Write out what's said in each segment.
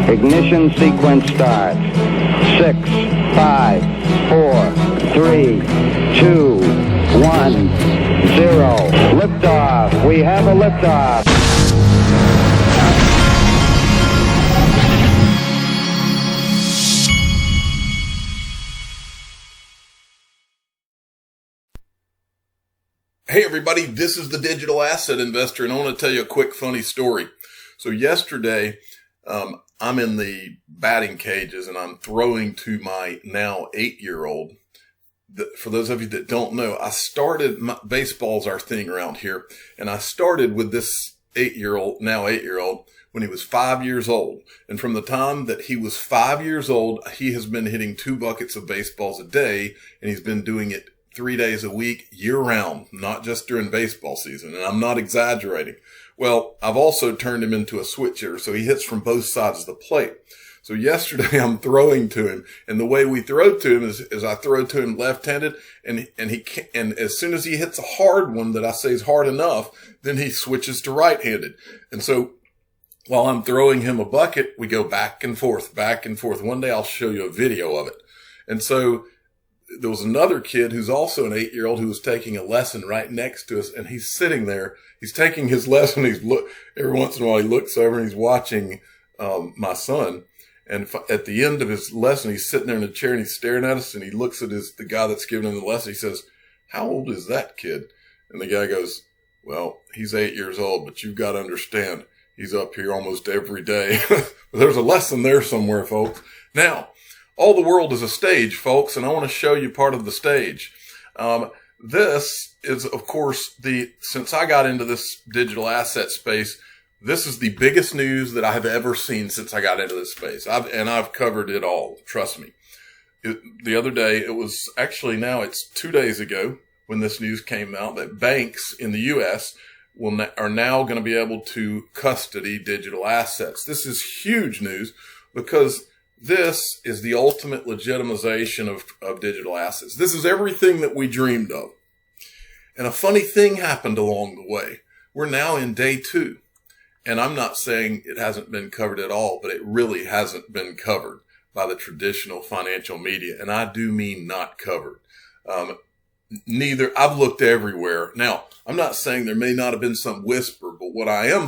Ignition sequence starts. 6, 5, 4, 3, 2, 1, 0. Liftoff. We have a liftoff. Hey everybody, this is the Digital Asset Investor, and I want to tell you a quick funny story. So yesterday, I'm in the batting cages and I'm throwing to my now 8-year-old. For those of you that don't know, baseball's our thing around here, and I started with this now 8-year-old, when he was 5 years old. And from the time that he was 5 years old, he has been hitting 2 buckets of baseballs a day, and he's been doing it 3 days a week, year round, not just during baseball season. And I'm not exaggerating. Well, I've also turned him into a switch hitter, so he hits from both sides of the plate. So yesterday I'm throwing to him, and the way we throw to him is I throw to him left-handed, and as soon as he hits a hard one that I say is hard enough, then he switches to right-handed. And so while I'm throwing him a bucket, we go back and forth, back and forth. One day I'll show you a video of it. And so there was another kid who's also an 8-year-old who was taking a lesson right next to us, and he's sitting there. He's taking his lesson. Every once in a while he looks over and he's watching my son. And at the end of his lesson, he's sitting there in a chair and he's staring at us, and he looks at the guy that's giving him the lesson. He says, "How old is that kid?" And the guy goes, "Well, he's 8 years old, but you've got to understand, he's up here almost every day." There's a lesson there somewhere, folks. Now, all the world is a stage, folks, and I want to show you part of the stage. This is, of course, since I got into this digital asset space, this is the biggest news that I have ever seen since I got into this space. I've covered it all, trust me. The other day, it's 2 days ago when this news came out that banks in the U.S. are now going to be able to custody digital assets. This is huge news because this is the ultimate legitimization of digital assets. This is everything that we dreamed of. And a funny thing happened along the way. We're now in day 2. And I'm not saying it hasn't been covered at all, but it really hasn't been covered by the traditional financial media. And I do mean not covered. I've looked everywhere. Now, I'm not saying there may not have been some whisper, but what I am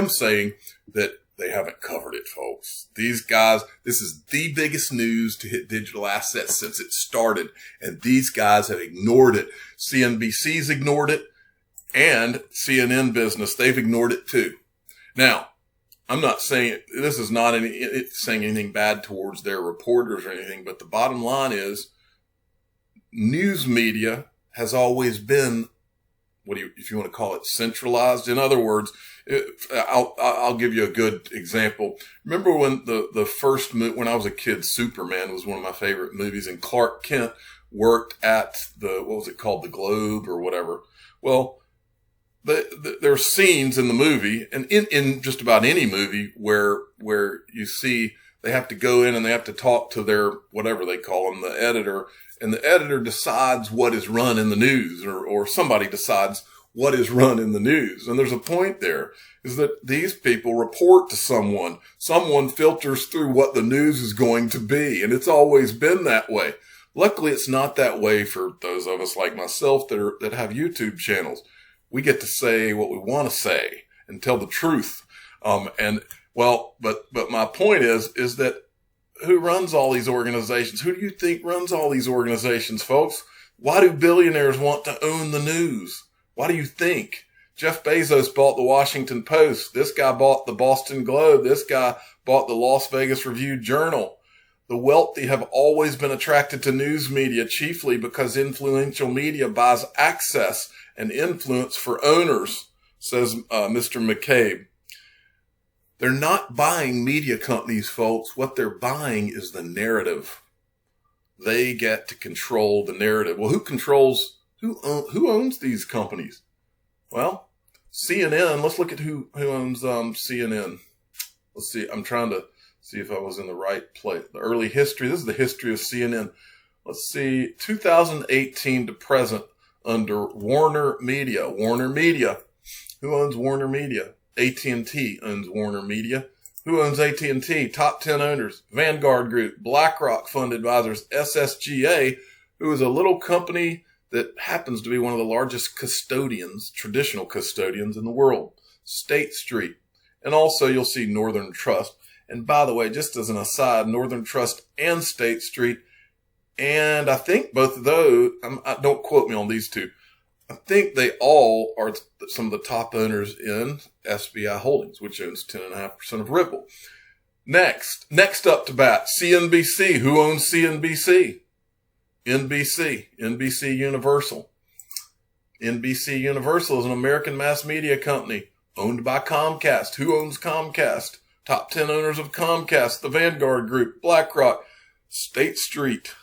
saying that they haven't covered it, folks. These guys, this is the biggest news to hit digital assets since it started. And these guys have ignored it. CNBC's ignored it, and CNN Business, they've ignored it too. Now, I'm not saying, this is not saying anything bad towards their reporters or anything, but the bottom line is news media has always been, if you want to call it, centralized. In other words, I'll give you a good example. Remember when when I was a kid, Superman was one of my favorite movies, and Clark Kent worked at what was it called? The Globe or whatever. Well, there are scenes in the movie, and in just about any movie where you see they have to go in and they have to talk to their, whatever they call them, the editor, and the editor decides what is run in the news, or somebody decides what is run in the news. And there's a point there, is that these people report to someone filters through what the news is going to be. And it's always been that way. Luckily, it's not that way for those of us like myself that have YouTube channels. We get to say what we want to say and tell the truth. But my point is that who runs all these organizations? Who do you think runs all these organizations, folks? Why do billionaires want to own the news? Why do you think? Jeff Bezos bought the Washington Post. This guy bought the Boston Globe. This guy bought the Las Vegas Review-Journal. The wealthy have always been attracted to news media, chiefly because influential media buys access and influence for owners, says Mr. McCabe. They're not buying media companies, folks. What they're buying is the narrative. They get to control the narrative. Well, who owns these companies? Well, CNN. Let's look at who owns CNN. Let's see. I'm trying to see if I was in the right place. The early history. This is the history of CNN. Let's see. 2018 to present under Warner Media. Warner Media. Who owns Warner Media? AT&T owns Warner Media. Who owns AT&T? Top 10 owners. Vanguard Group, BlackRock Fund Advisors, SSGA, who is a little company that happens to be one of the largest custodians, traditional custodians in the world. State Street. And also you'll see Northern Trust. And by the way, just as an aside, Northern Trust and State Street, and I think both of those, don't quote me on these two, I think they all are some of the top owners in SBI Holdings, which owns 10.5% of Ripple. Next up to bat, CNBC. Who owns CNBC? NBC Universal. NBC Universal is an American mass media company owned by Comcast. Who owns Comcast? Top 10 owners of Comcast, the Vanguard Group, BlackRock, State Street.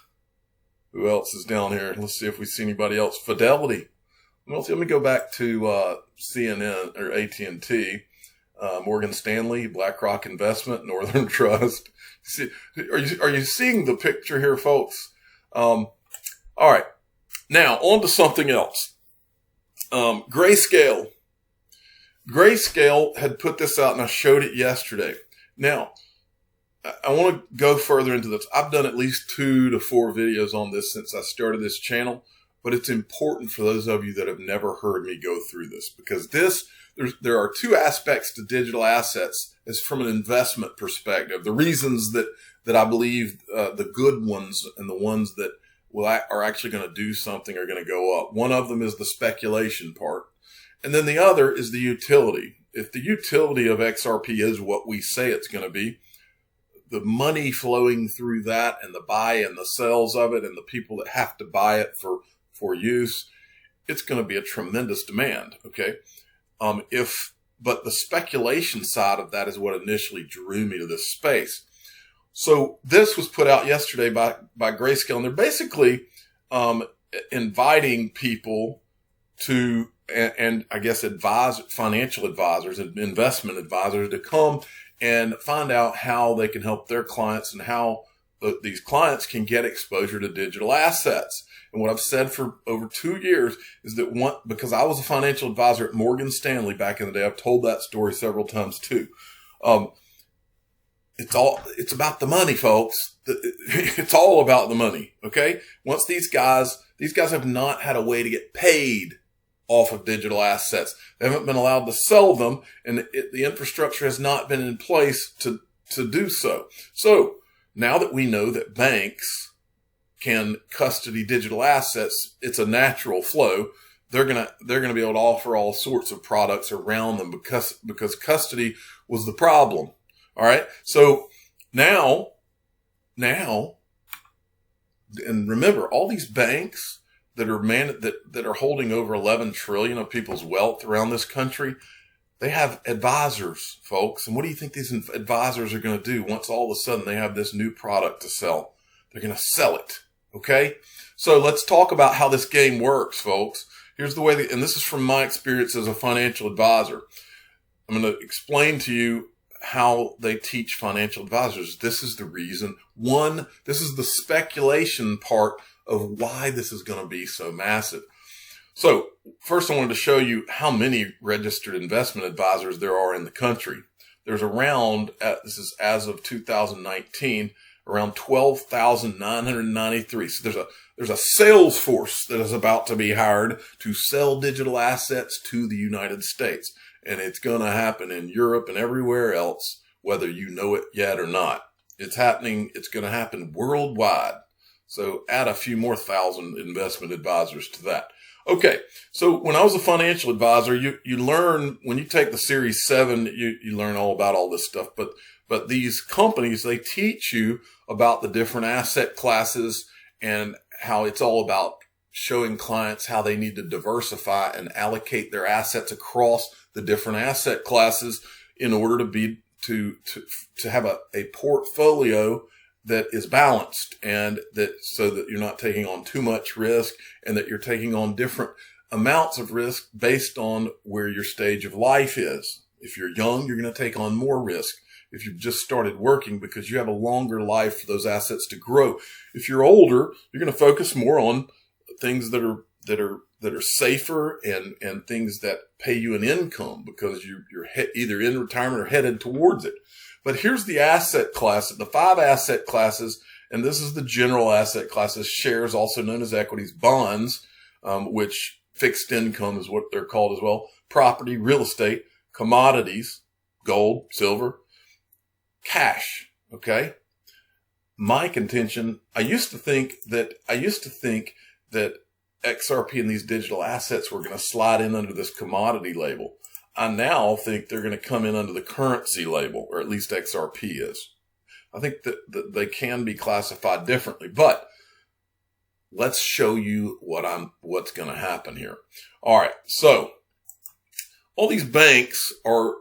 Who else is down here? Let's see if we see anybody else. Fidelity. Well, let me go back to CNN or AT&T, Morgan Stanley, BlackRock Investment, Northern Trust. See, are you seeing the picture here, folks? All right. Now, on to something else. Grayscale. Grayscale had put this out, and I showed it yesterday. Now, I want to go further into this. I've done at least 2 to 4 videos on this since I started this channel. But it's important for those of you that have never heard me go through this, because there are 2 aspects to digital assets as from an investment perspective. The reasons that I believe the good ones and the ones that are actually going to do something are going to go up. One of them is the speculation part. And then the other is the utility. If the utility of XRP is what we say it's going to be, the money flowing through that and the buy and the sales of it and the people that have to buy it for use, it's going to be a tremendous demand. Okay. But the speculation side of that is what initially drew me to this space. So this was put out yesterday by Grayscale, and they're basically, inviting people to, and I guess financial advisors and investment advisors to come and find out how they can help their clients and how these clients can get exposure to digital assets. And what I've said for over 2 years is that because I was a financial advisor at Morgan Stanley back in the day, I've told that story several times too. It's about the money, folks. It's all about the money. Okay. Once these guys have not had a way to get paid off of digital assets. They haven't been allowed to sell them, and the infrastructure has not been in place to do so. So now that we know that banks can custody digital assets, it's a natural flow. They're gonna be able to offer all sorts of products around them because custody was the problem. All right. So now, and remember, all these banks that are holding over 11 trillion of people's wealth around this country, they have advisors, folks. And what do you think these advisors are going to do once all of a sudden they have this new product to sell? They're going to sell it. Okay. So let's talk about how this game works, folks. Here's the way and this is from my experience as a financial advisor. I'm going to explain to you how they teach financial advisors. This is the reason. This is the speculation part of why this is going to be so massive. So first I wanted to show you how many registered investment advisors there are in the country. There's around, this is as of 2019, around 12,993. So there's a sales force that is about to be hired to sell digital assets to the United States. And it's going to happen in Europe and everywhere else, whether you know it yet or not. It's happening. It's going to happen worldwide. So add a few more thousand investment advisors to that. Okay. So when I was a financial advisor, you learn, when you take the Series 7, you learn all about all this stuff. But these companies, they teach you about the different asset classes and how it's all about showing clients how they need to diversify and allocate their assets across the different asset classes in order to have a portfolio that is balanced, and so that you're not taking on too much risk, and that you're taking on different amounts of risk based on where your stage of life is. If you're young, you're going to take on more risk. If you've just started working, because you have a longer life for those assets to grow. If you're older, you're going to focus more on things that are safer and things that pay you an income because you're either in retirement or headed towards it. But here's the asset class, the 5 asset classes, and this is the general asset classes: shares, also known as equities; bonds, which fixed income is what they're called as well; property, real estate; commodities, gold, silver; cash. Okay. My contention, I used to think that XRP and these digital assets were going to slide in under this commodity label. I now think they're going to come in under the currency label, or at least XRP is. I think that they can be classified differently, but let's show you what's going to happen here. All right. So all these banks are,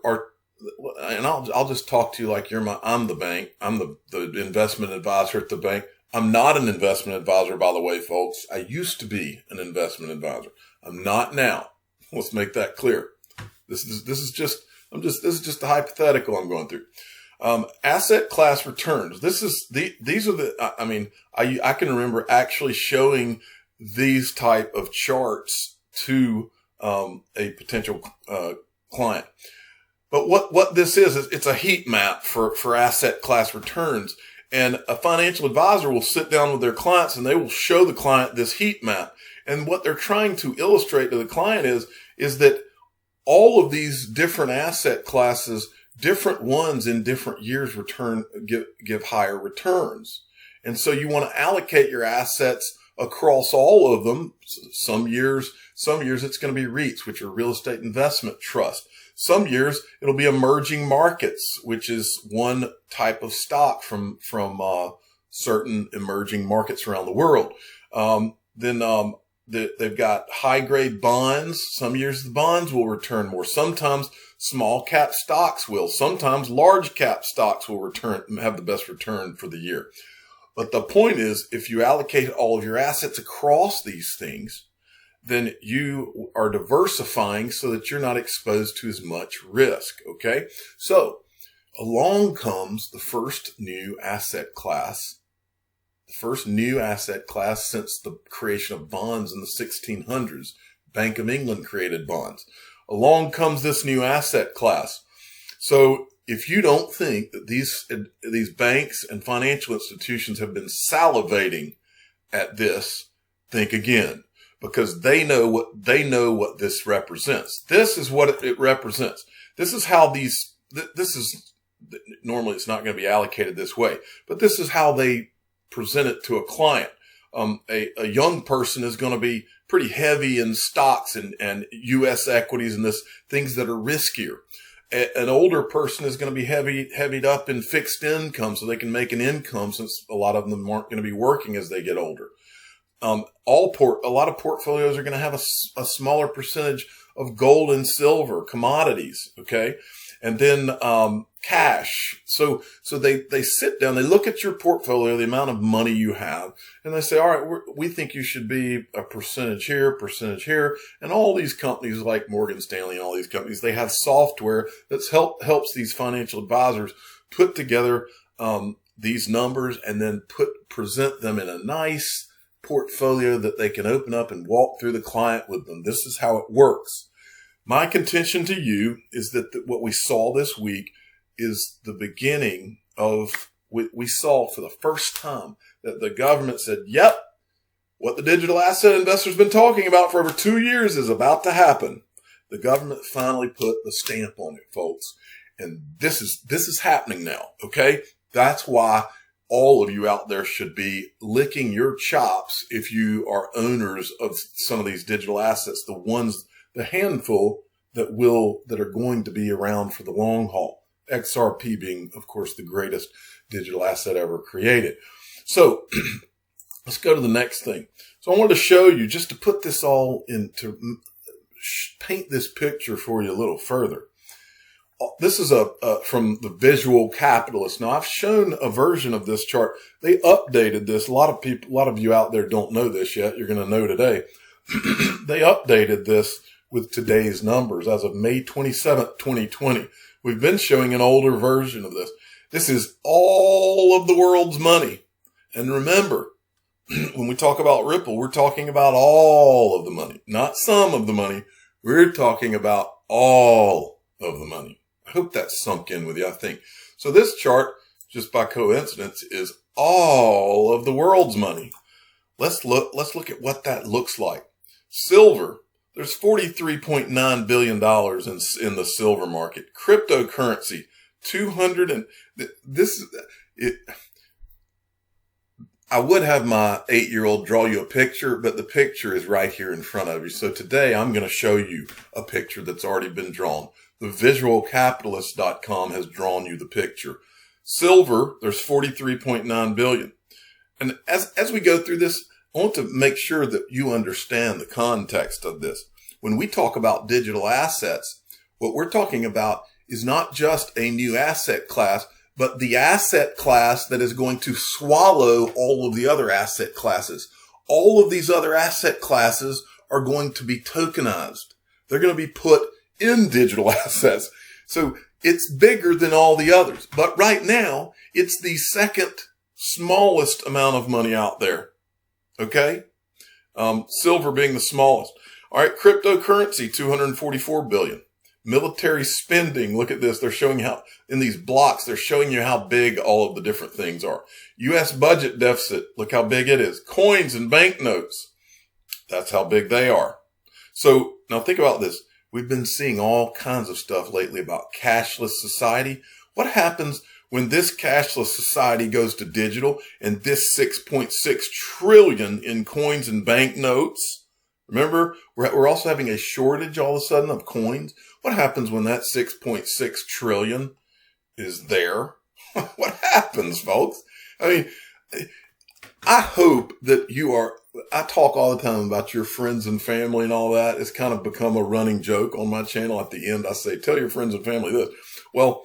and I'll just talk to you like I'm the bank. I'm the investment advisor at the bank. I'm not an investment advisor, by the way, folks. I used to be an investment advisor. I'm not now. Let's make that clear. This is just a hypothetical I'm going through. Asset class returns. I can remember actually showing these type of charts to a potential client. But what this is it's a heat map for asset class returns. And a financial advisor will sit down with their clients and they will show the client this heat map. And what they're trying to illustrate to the client is that all of these different asset classes, different ones in different years give higher returns. And so you want to allocate your assets across all of them. Some years it's going to be REITs, which are real estate investment trust. Some years it'll be emerging markets, which is one type of stock from certain emerging markets around the world. They've got high grade bonds. Some years the bonds will return more. Sometimes small cap stocks will. Sometimes large cap stocks will have the best return for the year. But the point is, if you allocate all of your assets across these things, then you are diversifying so that you're not exposed to as much risk. Okay. So along comes the first new asset class since the creation of bonds in the 1600s. Bank of England created bonds. Along comes this new asset class. So if you don't think that these banks and financial institutions have been salivating at this, think again. Because they know what this represents. This is what it represents. This is how normally it's not going to be allocated this way, but this is how they present it to a client. A young person is going to be pretty heavy in stocks and U.S. equities and things that are riskier. An older person is going to be heavied up in fixed income so they can make an income, since a lot of them aren't going to be working as they get older. A lot of portfolios are going to have a smaller percentage of gold and silver, commodities. Okay. And then, cash. So they sit down, they look at your portfolio, the amount of money you have, and they say, all right, we think you should be a percentage here. And all these companies like Morgan Stanley and all these companies, they have software that's helps these financial advisors put together, these numbers and then present them in a nice portfolio that they can open up and walk through the client with them. This is how it works. My contention to you is that what we saw this week is the beginning of, we saw for the first time that the government said, yep, what the digital asset investors been talking about for over 2 years is about to happen. The government finally put the stamp on it, folks. And this is happening now. Okay. That's why all of you out there should be licking your chops if you are owners of some of these digital assets, the handful that are going to be around for the long haul. XRP being, of course, the greatest digital asset ever created. So let's go to the next thing. So I wanted to show you, just to put this all into, paint this picture for you a little further. This is from the Visual Capitalist. Now, I've shown a version of this chart. They updated this. A lot of you out there don't know this yet. You're going to know today. They updated this with today's numbers as of May 27th, 2020. We've been showing an older version of this. This is all of the world's money. And remember, when we talk about Ripple, we're talking about all of the money, not some of the money. We're talking about all of the money. I hope that sunk in with you, I think. So this chart, just by coincidence, is all of the world's money. Let's look at what that looks like. Silver, there's $43.9 billion in the silver market. Cryptocurrency, I would have my 8-year-old draw you a picture, but the picture is right here in front of you. So today I'm going to show you a picture that's already been drawn. The visualcapitalist.com has drawn you the picture. Silver, there's 43.9 billion. And as we go through this, I want to make sure that you understand the context of this. When we talk about digital assets, what we're talking about is not just a new asset class, but the asset class that is going to swallow all of the other asset classes. All of these other asset classes are going to be tokenized. They're going to be put in digital assets. So it's bigger than all the others. But right now, it's the second smallest amount of money out there. Okay? Silver being the smallest. All right, cryptocurrency, 244 billion. Military spending, look at this. They're showing how, in these blocks, they're showing you how big all of the different things are. U.S. budget deficit, look how big it is. Coins and banknotes, that's how big they are. So now think about this. We've been seeing all kinds of stuff lately about cashless society. What happens when this cashless society goes to digital and this 6.6 trillion in coins and banknotes? Remember, we're also having a shortage all of a sudden of coins. What happens when that 6.6 trillion is there? What happens, folks? I mean, I hope that I talk all the time about your friends and family and all that. It's kind of become a running joke on my channel. At the end, I say, tell your friends and family this. Well,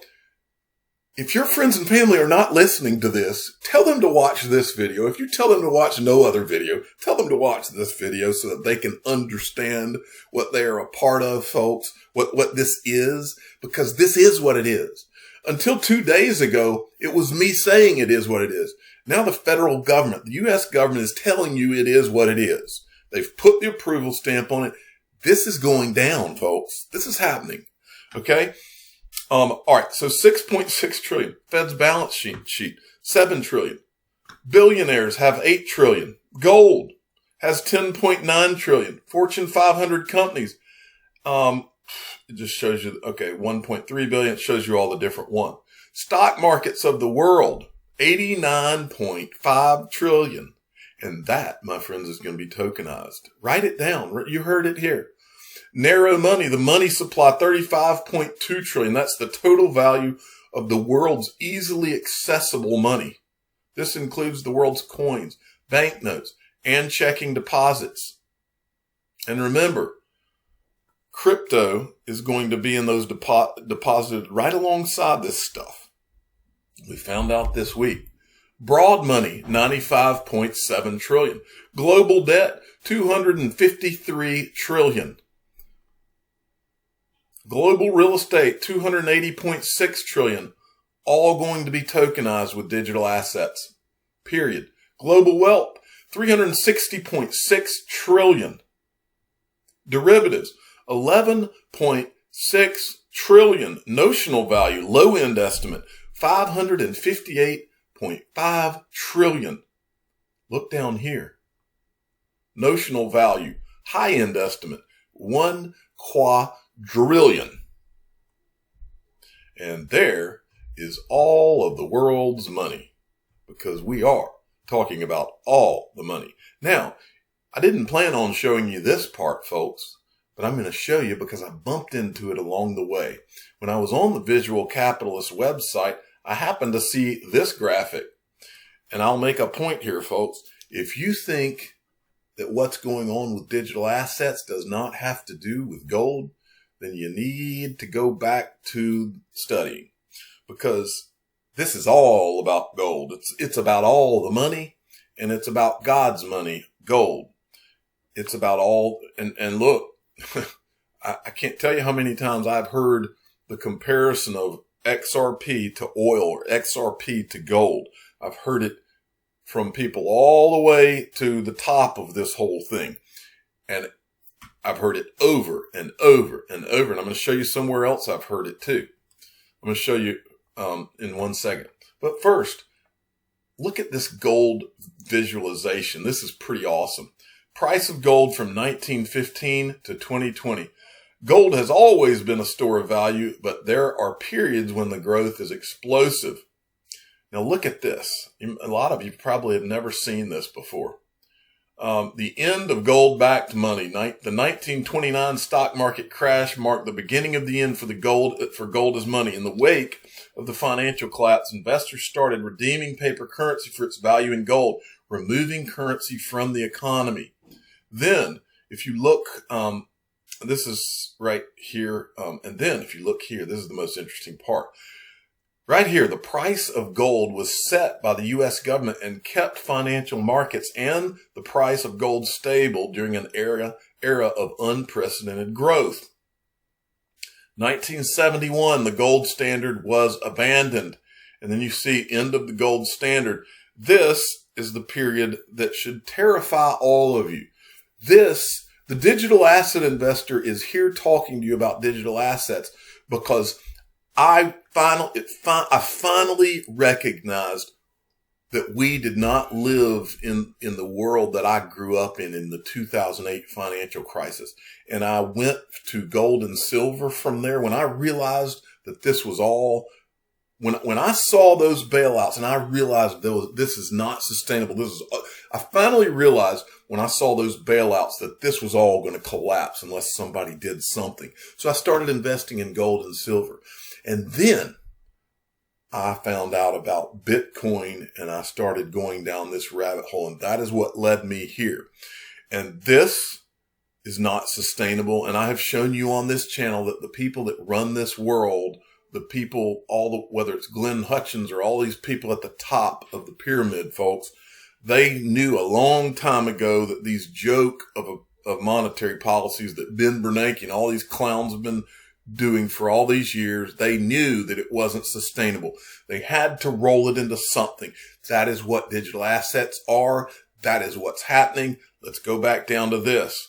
if your friends and family are not listening to this, tell them to watch this video. If you tell them to watch no other video, tell them to watch this video so that they can understand what they are a part of, folks, what this is, because this is what it is. Until 2 days ago, it was me saying it is what it is. Now the federal government, the U.S. government is telling you it is what it is. They've put the approval stamp on it. This is going down, folks. This is happening. Okay? All right. So 6.6 trillion. Fed's balance sheet, 7 trillion. Billionaires have 8 trillion. Gold has 10.9 trillion. Fortune 500 companies. It just shows you, okay, 1.3 billion. It shows you all the different ones. Stock markets of the world, 89.5 trillion. And that, my friends, is going to be tokenized. Write it down. You heard it here. Narrow money, the money supply, 35.2 trillion. That's the total value of the world's easily accessible money. This includes the world's coins, banknotes, and checking deposits. And remember, crypto is going to be in those deposited right alongside this stuff. We found out this week. Broad money, 95.7 trillion. Global debt, 253 trillion. Global real estate, 280.6 trillion, all going to be tokenized with digital assets. Period. Global wealth, 360.6 trillion. Derivatives, 11.6 trillion. Notional value, low end estimate, 558.5 trillion. Look down here. Notional value, high end estimate, 1 quadrillion. And there is all of the world's money, because we are talking about all the money. Now, I didn't plan on showing you this part, folks, but I'm going to show you because I bumped into it along the way. When I was on the Visual Capitalist website, I happened to see this graphic. And I'll make a point here, folks. If you think that what's going on with digital assets does not have to do with gold, then you need to go back to studying, because this is all about gold. It's about all the money, and it's about God's money, gold. It's about all, and look, I can't tell you how many times I've heard the comparison of XRP to oil or XRP to gold. I've heard it from people all the way to the top of this whole thing. And I've heard it over and over and over. And I'm going to show you somewhere else I've heard it too. I'm going to show you in 1 second. But first, look at this gold visualization. This is pretty awesome. Price of gold from 1915 to 2020. Gold has always been a store of value, but there are periods when the growth is explosive. Now look at this. A lot of you probably have never seen this before. The end of gold-backed money. The 1929 stock market crash marked the beginning of the end for gold as money. In the wake of the financial collapse, investors started redeeming paper currency for its value in gold, removing currency from the economy. Then, if you look, this is right here, and then if you look here, this is the most interesting part. Right here, the price of gold was set by the U.S. government and kept financial markets and the price of gold stable during an era of unprecedented growth. 1971, the gold standard was abandoned. And then you see end of the gold standard. This is the period that should terrify all of you. The digital asset investor is here talking to you about digital assets because I finally recognized that we did not live in the world that I grew up in the 2008 financial crisis. And I went to gold and silver from there when I realized that this was all, when I saw those bailouts and I realized this is not sustainable. I finally realized when I saw those bailouts that this was all going to collapse unless somebody did something. So I started investing in gold and silver. And then I found out about Bitcoin and I started going down this rabbit hole. And that is what led me here. And this is not sustainable. And I have shown you on this channel that the people that run this world, the people, whether it's Glenn Hutchins or all these people at the top of the pyramid, folks, they knew a long time ago that these joke of monetary policies that Ben Bernanke and all these clowns have been doing for all these years, they knew that it wasn't sustainable. They had to roll it into something. That is what digital assets are. That is what's happening. Let's go back down to this.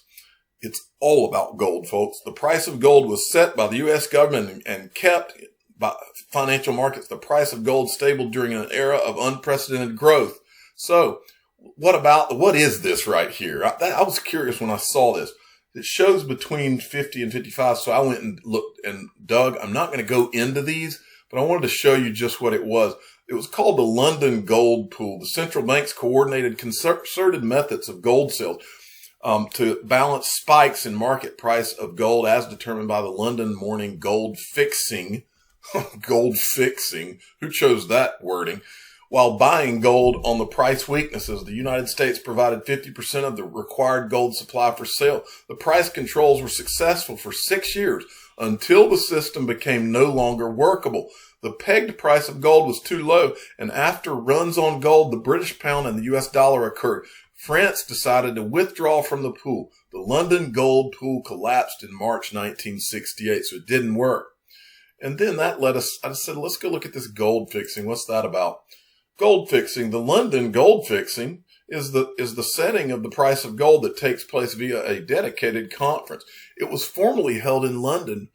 It's all about gold, folks. The price of gold was set by the U.S. government and kept by financial markets. The price of gold stable during an era of unprecedented growth. So what is this right here? I was curious when I saw this. It shows between 50 and 55. So I went and looked and dug. I'm not going to go into these, but I wanted to show you just what it was. It was called the London Gold Pool. The central banks coordinated concerted methods of gold sales to balance spikes in market price of gold as determined by the London Morning Gold Fixing. Gold fixing. Who chose that wording? While buying gold on the price weaknesses, the United States provided 50% of the required gold supply for sale. The price controls were successful for 6 years until the system became no longer workable. The pegged price of gold was too low, and after runs on gold, the British pound and the U.S. dollar occurred. France decided to withdraw from the pool. The London Gold Pool collapsed in March 1968, so it didn't work. And then that led us, I said, let's go look at this gold fixing. What's that about? Gold fixing. The London gold fixing is the setting of the price of gold that takes place via a dedicated conference. It was formerly held in London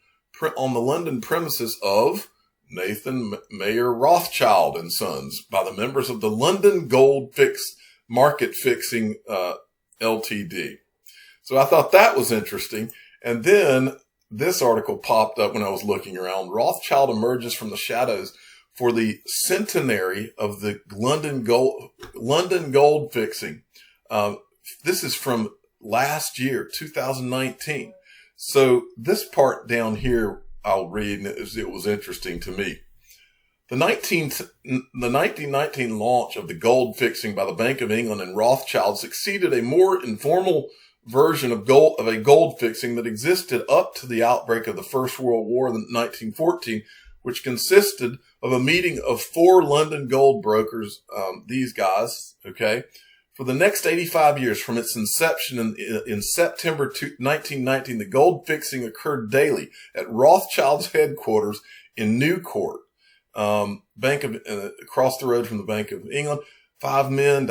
on the London premises of Nathan Mayer Rothschild and Sons by the members of the London Gold Market Fixing Ltd. So I thought that was interesting. And then this article popped up when I was looking around. Rothschild emerges from the shadows for the centenary of the London gold fixing. This is from last year, 2019. So this part down here, I'll read, and it was interesting to me. The 1919 launch of the gold fixing by the Bank of England and Rothschild succeeded a more informal version of a gold fixing that existed up to the outbreak of the First World War in 1914, which consisted of a meeting of 4 London gold brokers, these guys, okay, for the next 85 years from its inception in September 1919. The gold fixing occurred daily at Rothschild's headquarters in New Court, across the road from the Bank of England. 5 men,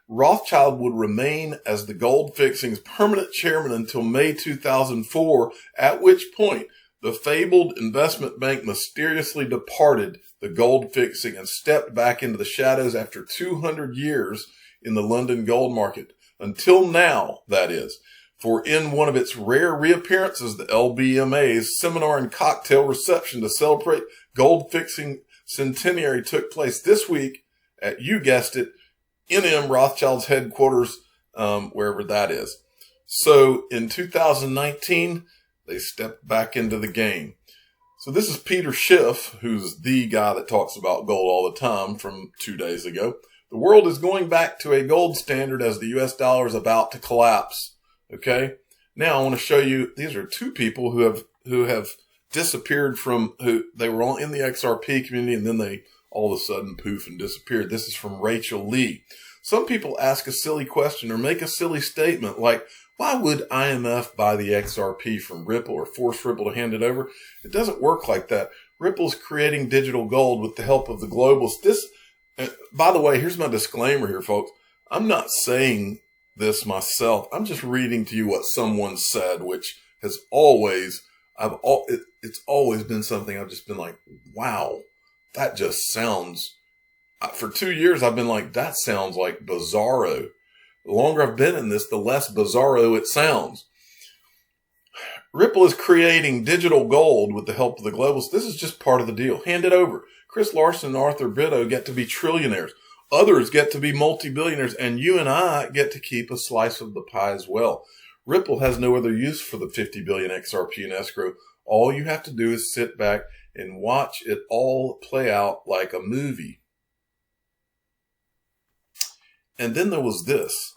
Rothschild would remain as the gold fixing's permanent chairman until May 2004, at which point the fabled investment bank mysteriously departed the gold fixing and stepped back into the shadows after 200 years in the London gold market. Until now, that is. For in one of its rare reappearances, the LBMA's seminar and cocktail reception to celebrate gold fixing centenary took place this week at, you guessed it, NM Rothschild's headquarters, wherever that is. So in 2019, they stepped back into the game. So this is Peter Schiff, who's the guy that talks about gold all the time, from 2 days ago. The world is going back to a gold standard as the US dollar is about to collapse. Okay. Now I want to show you, these are two people who have disappeared from, who they were all in the XRP community, and then they all of a sudden poof and disappeared. This is from Rachel Lee. Some people ask a silly question or make a silly statement like, why would IMF buy the XRP from Ripple or force Ripple to hand it over? It doesn't work like that. Ripple's creating digital gold with the help of the globalists. This, by the way, here's my disclaimer here, folks. I'm not saying this myself. I'm just reading to you what someone said, which has always, it's always been something I've just been like, wow, that just sounds, for 2 years I've been like, that sounds like bizarro. The longer I've been in this, the less bizarro it sounds. Ripple is creating digital gold with the help of the globalists. This is just part of the deal. Hand it over. Chris Larson and Arthur Bitto get to be trillionaires. Others get to be multi-billionaires, and you and I get to keep a slice of the pie as well. Ripple has no other use for the 50 billion XRP in escrow. All you have to do is sit back and watch it all play out like a movie. And then there was this.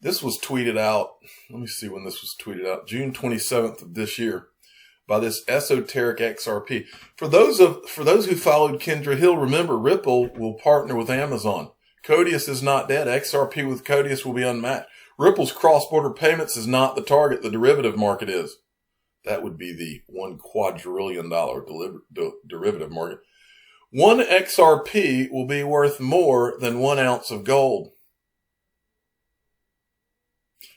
This was tweeted out, let me see when this was tweeted out, June 27th of this year, by this esoteric XRP. For those who followed Kendra Hill, remember Ripple will partner with Amazon. Codius is not dead. XRP with Codius will be unmatched. Ripple's cross-border payments is not the target. The derivative market is. That would be the $1 quadrillion derivative market. 1 XRP will be worth more than 1 ounce of gold.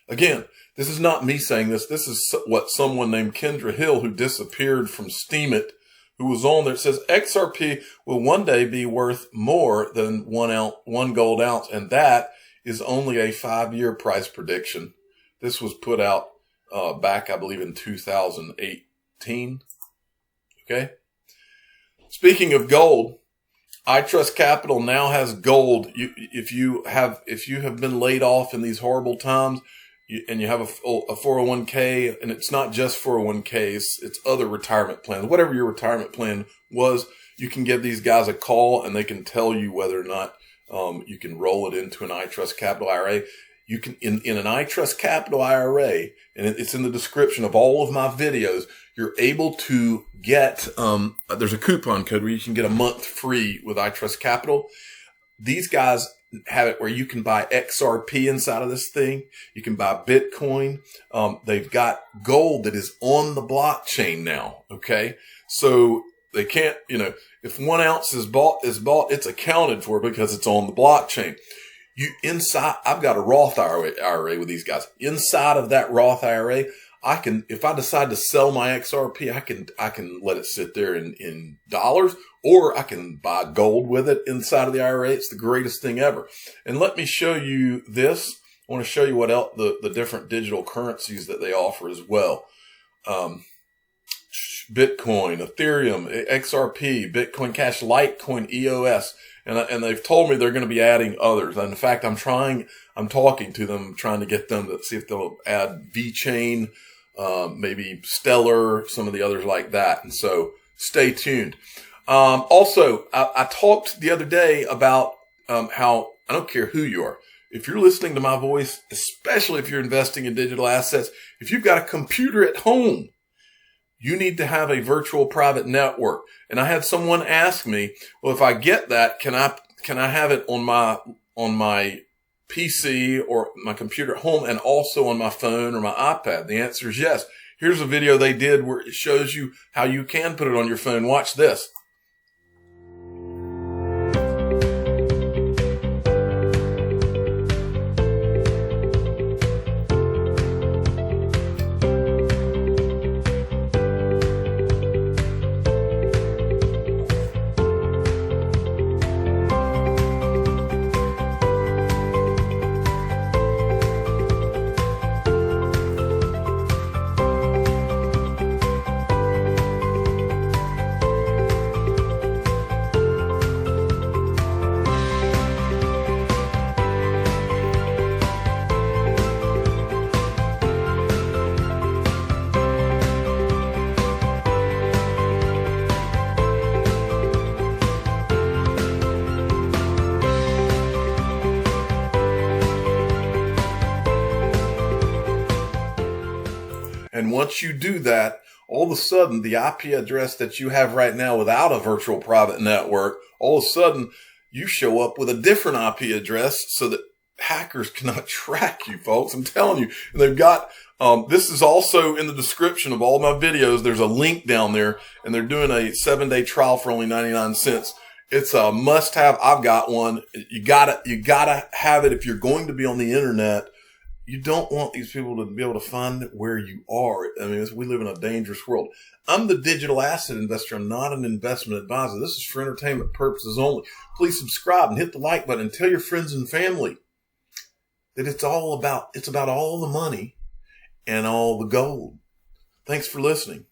Again, this is not me saying this. This is what someone named Kendra Hill, who disappeared from Steemit, who was on there. It says XRP will one day be worth more than 1 gold ounce. And that is only a 5-year price prediction. This was put out back, I believe, in 2018. Okay. Speaking of gold, iTrustCapital now has gold. If you have been laid off in these horrible times, and you have a 401k, and it's not just 401ks, it's other retirement plans. Whatever your retirement plan was, you can give these guys a call, and they can tell you whether or not you can roll it into an iTrustCapital IRA. You can, in an iTrustCapital IRA, and it's in the description of all of my videos, you're able to get, there's a coupon code where you can get a month free with iTrustCapital. These guys have it where you can buy XRP inside of this thing. You can buy Bitcoin. They've got gold that is on the blockchain now. Okay. So they can't, if 1 ounce is bought, it's accounted for because it's on the blockchain. I've got a Roth IRA with these guys. Inside of that Roth IRA, if I decide to sell my XRP, I can let it sit there in dollars, or I can buy gold with it inside of the IRA. It's the greatest thing ever. And let me show you this. I want to show you what else, the different digital currencies that they offer as well. Bitcoin, Ethereum, XRP, Bitcoin Cash, Litecoin, EOS. And they've told me they're going to be adding others. And in fact, I'm talking to them, trying to get them to see if they'll add VeChain, maybe Stellar, some of the others like that. And so stay tuned. Also, I talked the other day about, how I don't care who you are. If you're listening to my voice, especially if you're investing in digital assets, if you've got a computer at home, you need to have a virtual private network. And I had someone ask me, well, if I get that, can I have it on my PC or my computer at home and also on my phone or my iPad? The answer is yes. Here's a video they did where it shows you how you can put it on your phone. Watch this. And once you do that, all of a sudden, the IP address that you have right now without a virtual private network, all of a sudden, you show up with a different IP address so that hackers cannot track you, folks. I'm telling you. And they've got, this is also in the description of all my videos. There's a link down there, and they're doing a 7-day trial for only 99 cents. It's a must have. I've got one. You gotta have it if you're going to be on the internet. You don't want these people to be able to find where you are. I mean, we live in a dangerous world. I'm the digital asset investor. I'm not an investment advisor. This is for entertainment purposes only. Please subscribe and hit the like button and tell your friends and family that it's about all the money and all the gold. Thanks for listening.